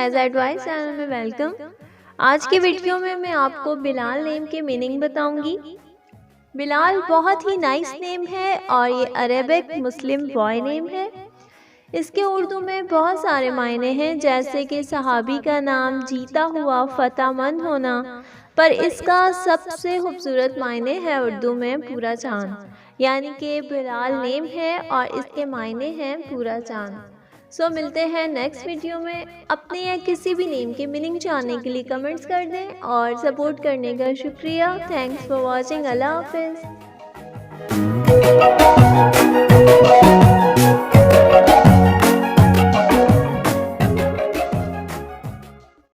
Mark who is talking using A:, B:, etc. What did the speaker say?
A: As advice channel में welcome. आज के वीडियो में मैं आपको बिलाल नेम के मीनिंग बताऊंगी। बिलाल बहुत ही नाइस नेम है और ये अरेबिक मुस्लिम बॉय नेम है। इसके उर्दू में बहुत सारे मायने हैं, जैसे कि सहाबी का नाम, जीता हुआ, फतेहमंद होना, पर इसका सबसे खूबसूरत मायने है उर्दू में पूरा चांद, यानी कि बिलाल नेम है और इसके मायने हैं पूरा चांद। सो मिलते हैं नेक्स्ट वीडियो में। अपने या किसी भी नेम के मीनिंग जानने के लिए कमेंट्स कर दें और सपोर्ट करने का शुक्रिया। Thanks for watching. अल्लाह हाफिज़।